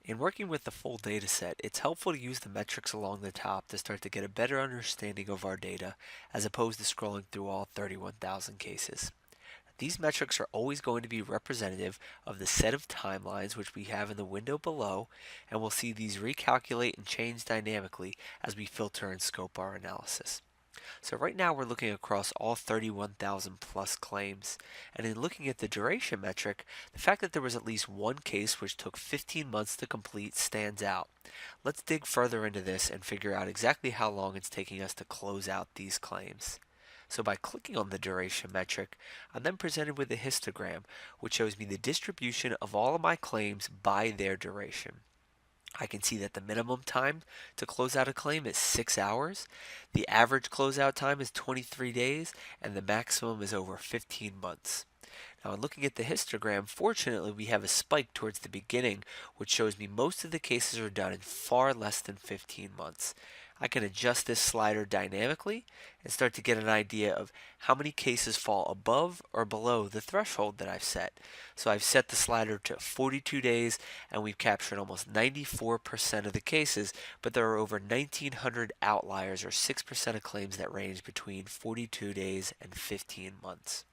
In working with the full data set, it's helpful to use the metrics along the top to start to get a better understanding of our data as opposed to scrolling through all 31,000 cases. These metrics are always going to be representative of the set of timelines which we have in the window below, and we'll see these recalculate and change dynamically as we filter and scope our analysis. So right now we're looking across all 31,000 plus claims, and in looking at the duration metric, the fact that there was at least one case which took 15 months to complete stands out. Let's dig further into this and figure out exactly how long it's taking us to close out these claims. So by clicking on the duration metric, I'm then presented with a histogram, which shows me the distribution of all of my claims by their duration. I can see that the minimum time to close out a claim is 6 hours, the average closeout time is 23 days, and the maximum is over 15 months. Now, in looking at the histogram, fortunately, we have a spike towards the beginning, which shows me most of the cases are done in far less than 15 months. I can adjust this slider dynamically and start to get an idea of how many cases fall above or below the threshold that I've set. So I've set the slider to 42 days and we've captured almost 94% of the cases, but there are over 1,900 outliers or 6% of claims that range between 42 days and 15 months.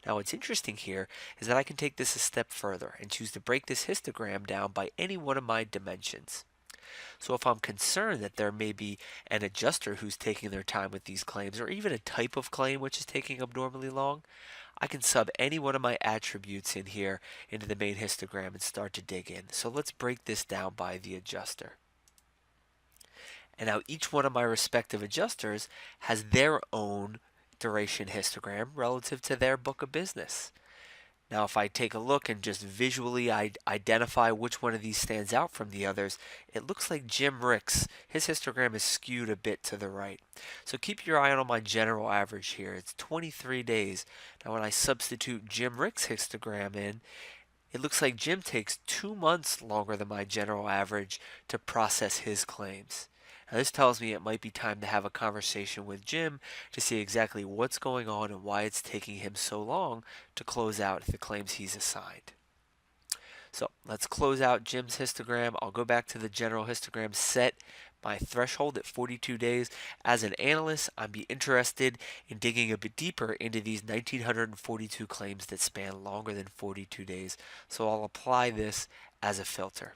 Now what's interesting here is that I can take this a step further and choose to break this histogram down by any one of my dimensions. So if I'm concerned that there may be an adjuster who's taking their time with these claims, or even a type of claim which is taking abnormally long, I can sub any one of my attributes in here into the main histogram and start to dig in. So let's break this down by the adjuster. And now each one of my respective adjusters has their own duration histogram relative to their book of business. Now, if I take a look and just visually identify which one of these stands out from the others, it looks like Jim Ricks. His histogram is skewed a bit to the right. So keep your eye on my general average here. It's 23 days. Now, when I substitute Jim Ricks' histogram in, it looks like Jim takes 2 months longer than my general average to process his claims. Now, this tells me it might be time to have a conversation with Jim to see exactly what's going on and why it's taking him so long to close out the claims he's assigned. So let's close out Jim's histogram. I'll go back to the general histogram, set my threshold at 42 days. As an analyst, I'd be interested in digging a bit deeper into these 1,942 claims that span longer than 42 days. So I'll apply this as a filter.